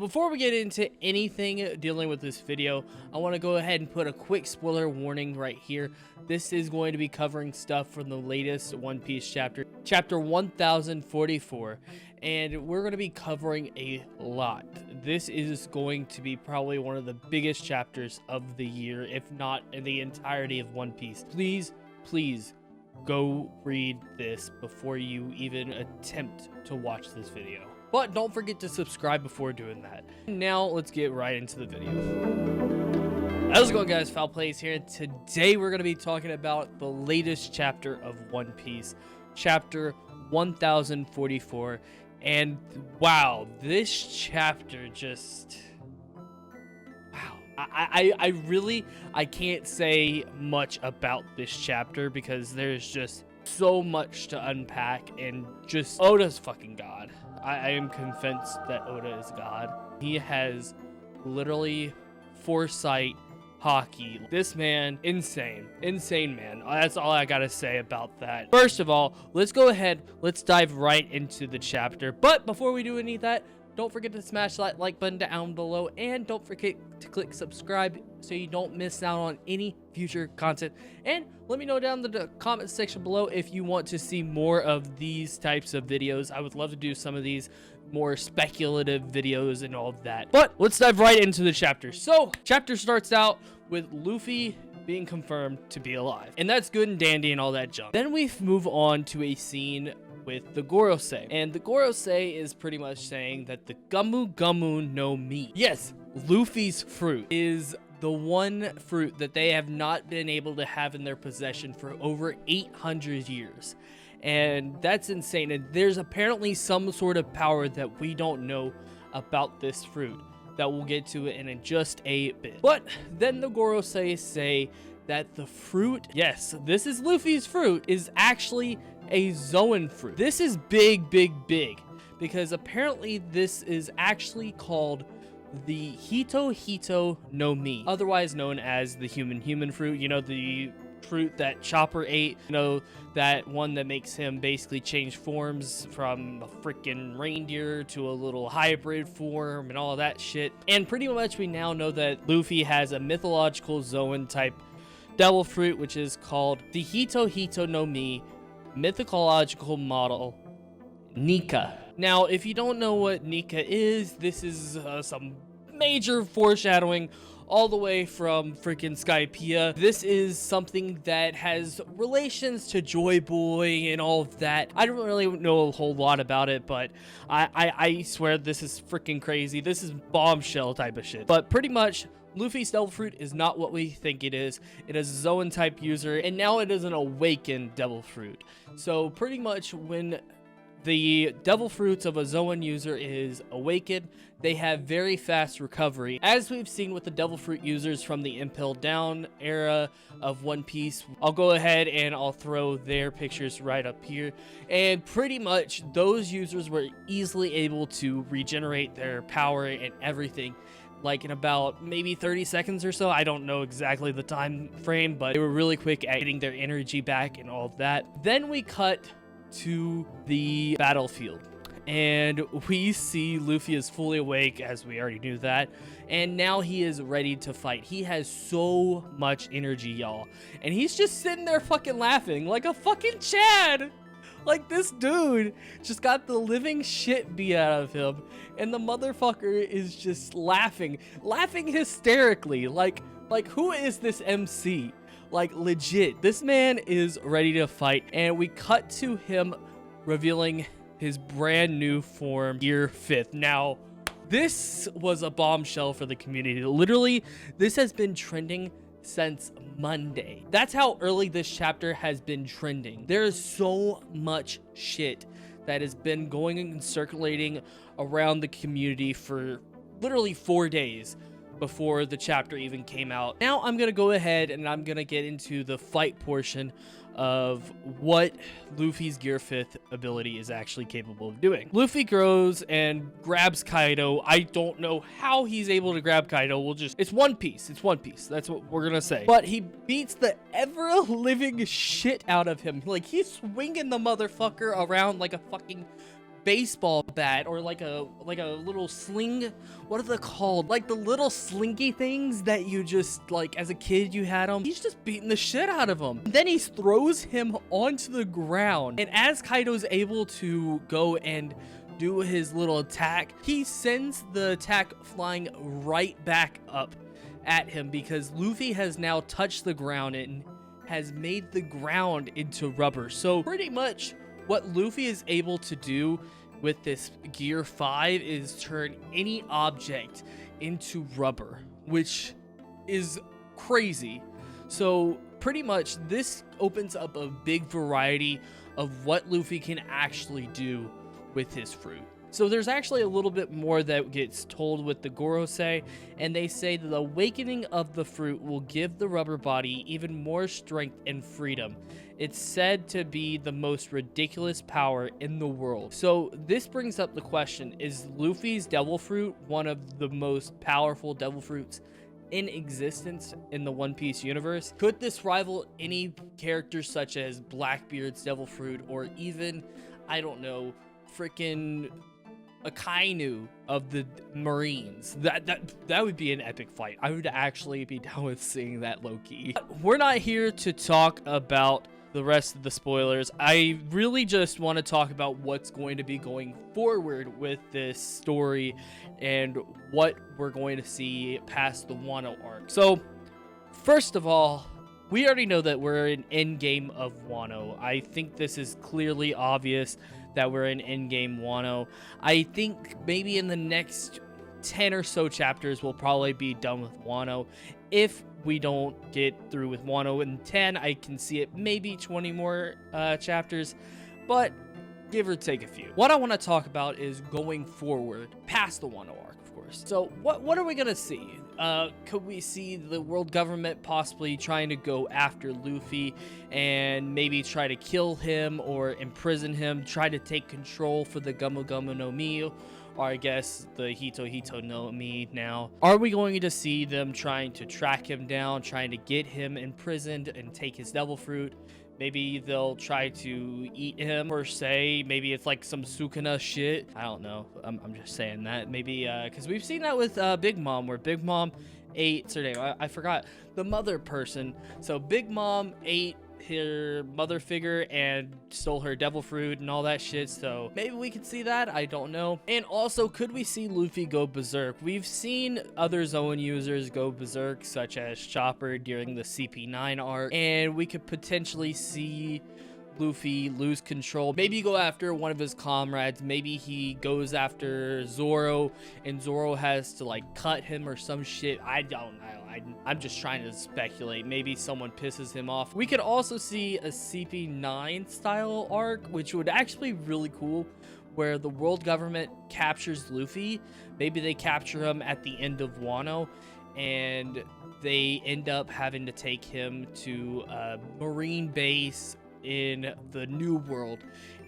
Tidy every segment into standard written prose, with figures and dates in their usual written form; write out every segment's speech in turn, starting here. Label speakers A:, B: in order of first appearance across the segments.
A: before we get into anything dealing with this video, I want to go ahead and put a quick spoiler warning right here. This is going to be covering stuff from the latest One Piece chapter 1044, and we're going to be covering a lot. This is going to be probably one of the biggest chapters of the year, if not in the entirety of One Piece. Please go read this before you even attempt to watch this video. But don't forget to subscribe before doing that. Now let's get right into the video. How's it going, guys? Foul Plays here, and today we're going to be talking about the latest chapter of One Piece, chapter 1044. And wow, this chapter just... wow. I can't say much about this chapter because there's just so much to unpack, and just Oda's fucking God. I am convinced that Oda is God. He has literally foresight hockey. This man, insane man. That's all I gotta say about that. First of all, let's go ahead, let's dive right into the chapter. But before we do any of that, don't forget to smash that like button down below, and don't forget to click subscribe so you don't miss out on any future content. And let me know down in the comment section below if you want to see more of these types of videos. I would love to do some of these more speculative videos and all of that. But let's dive right into the chapter. So, chapter starts out with Luffy being confirmed to be alive, and that's good and dandy and all that junk. Then we move on to a scene with the Gorosei, and the Gorosei is pretty much saying that the Gomu Gomu no Mi, yes, Luffy's fruit, is the one fruit that they have not been able to have in their possession for over 800 years. And that's insane. And there's apparently some sort of power that we don't know about this fruit that we'll get to it in just a bit. But then the Gorosei say that the fruit, yes, this is Luffy's fruit, is actually a Zoan fruit. This is big, because apparently this is actually called the Hito Hito no Mi, otherwise known as the human fruit. You know, the fruit that Chopper ate, you know, that one that makes him basically change forms from a freaking reindeer to a little hybrid form and all of that shit. And pretty much we now know that Luffy has a mythological Zoan type devil fruit, which is called the Hito Hito no Mi Mythological Model Nika. Now, if you don't know what Nikka is, this is some major foreshadowing all the way from freaking Skypiea. This is something that has relations to Joyboy and all of that. I don't really know a whole lot about it, but I swear this is freaking crazy. This is bombshell type of shit. But pretty much, Luffy's devil fruit is not what we think it is. It is a Zoan type user, and now it is an awakened devil fruit. So pretty much when the devil fruits of a Zoan user is awakened, they have very fast recovery. As we've seen with the devil fruit users from the Impel Down era of One Piece, I'll go ahead and I'll throw their pictures right up here. And pretty much those users were easily able to regenerate their power and everything, like in about maybe 30 seconds or so. I don't know exactly the time frame, but they were really quick at getting their energy back and all of that. Then we cut to the battlefield, and we see Luffy is fully awake, as we already knew that, and now he is ready to fight. He has so much energy, y'all, and he's just sitting there fucking laughing like a fucking Chad. Like, this dude just got the living shit beat out of him, and the motherfucker is just laughing hysterically. Like who is this MC? Like, legit, this man is ready to fight. And we cut to him revealing his brand new form, Gear 5th. Now, this was a bombshell for the community. Literally, this has been trending since Monday. That's how early this chapter has been trending. There is so much shit that has been going and circulating around the community for literally 4 days before the chapter even came out. Now I'm gonna go ahead and I'm gonna get into the fight portion of what Luffy's Gear 5th ability is actually capable of doing. Luffy grows and grabs Kaido. I don't know how he's able to grab Kaido. It's One Piece. It's One Piece. That's what we're gonna say. But he beats the ever-living shit out of him. Like, he's swinging the motherfucker around like a fucking baseball bat or like a little sling. What are they called? Like the little slinky things that you just, like, as a kid you had them. He's just beating the shit out of him. Then he throws him onto the ground, and as Kaido's able to go and do his little attack, he sends the attack flying right back up at him because Luffy has now touched the ground and has made the ground into rubber. So pretty much what Luffy is able to do with this Gear 5 is turn any object into rubber, which is crazy. So pretty much this opens up a big variety of what Luffy can actually do with his fruit. So there's actually a little bit more that gets told with the Gorosei, and they say that the awakening of the fruit will give the rubber body even more strength and freedom. It's said to be the most ridiculous power in the world. So this brings up the question, is Luffy's devil fruit one of the most powerful devil fruits in existence in the One Piece universe? Could this rival any characters such as Blackbeard's devil fruit, or even, I don't know, freaking Akainu of the Marines? That would be an epic fight. I would actually be down with seeing that, low-key. We're not here to talk about the rest of the spoilers. I really just want to talk about what's going to be going forward with this story and what we're going to see past the Wano arc. So first of all, we already know that we're in endgame of Wano. I think this is clearly obvious that we're in endgame Wano. I think maybe in the next 10 or so chapters we'll probably be done with Wano. If we don't get through with Wano in 10, I can see it maybe 20 more chapters, but give or take a few. What I want to talk about is going forward past the Wano arc, of course. So what are we gonna see? Could we see the world government possibly trying to go after Luffy and maybe try to kill him or imprison him, try to take control for the Gomu Gomu no Mi, or I guess the Hito Hito no Mi now? Are we going to see them trying to track him down, trying to get him imprisoned and take his devil fruit? Maybe they'll try to eat him, per se. Maybe it's like some Sukuna shit. I don't know. I'm just saying that. Maybe, because we've seen that with Big Mom, where Big Mom ate, what's her name? I forgot. The mother person. So Big Mom ate her mother figure and stole her devil fruit and all that shit. So maybe we could see that. I don't know. And also, could we see Luffy go berserk? We've seen other Zoan users go berserk, such as Chopper during the CP9 arc, and we could potentially see Luffy lose control, maybe go after one of his comrades. Maybe he goes after Zoro and Zoro has to like cut him or some shit. I don't know. I'm just trying to speculate. Maybe someone pisses him off. We could also see a CP9 style arc, which would actually be really cool, where the world government captures Luffy. Maybe they capture him at the end of Wano, and they end up having to take him to a marine base in the new world,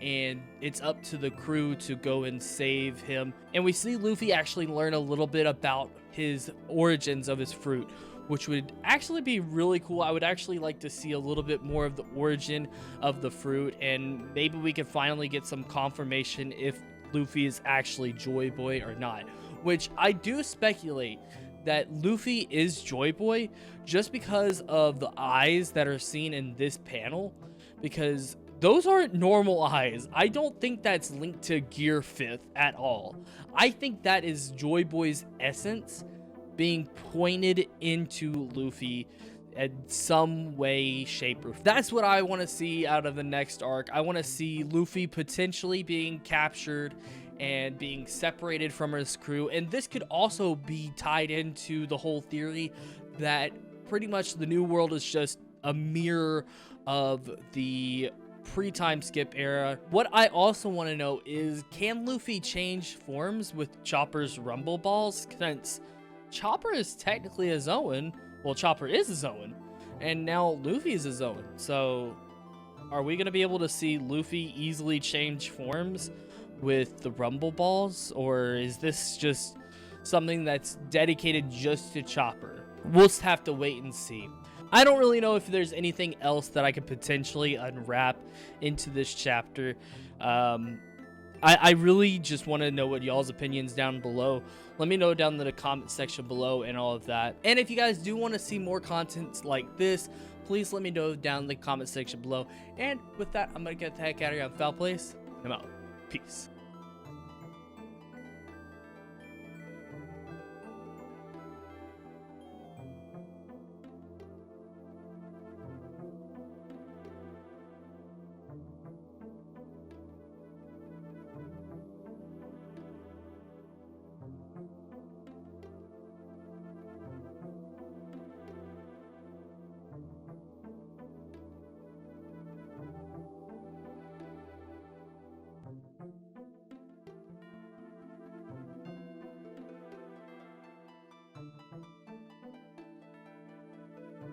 A: and it's up to the crew to go and save him. And we see Luffy actually learn a little bit about his origins of his fruit, which would actually be really cool. I would actually like to see a little bit more of the origin of the fruit, and maybe we could finally get some confirmation if Luffy is actually Joyboy or not, which I do speculate that Luffy is Joyboy just because of the eyes that are seen in this panel, because those aren't normal eyes. I don't think that's linked to Gear 5th at all. I think that is Joyboy's essence being pointed into Luffy in some way, shape, or form. That's what I want to see out of the next arc. I want to see Luffy potentially being captured and being separated from his crew. And this could also be tied into the whole theory that pretty much the new world is just a mirror of the pre-time skip era. What I also want to know is, can Luffy change forms with Chopper's rumble balls? Since Chopper is technically a Zoan. Well, Chopper is a Zoan, and now Luffy is a Zoan. So are we going to be able to see Luffy easily change forms with the rumble balls, or is this just something that's dedicated just to Chopper? We'll just have to wait and see. I don't really know if there's anything else that I could potentially unwrap into this chapter. I really just want to know what y'all's opinions down below. Let me know down in the comment section below and all of that. And if you guys do want to see more content like this, please let me know down in the comment section below. And with that, I'm going to get the heck out of here on Foul Place. I'm out. Peace.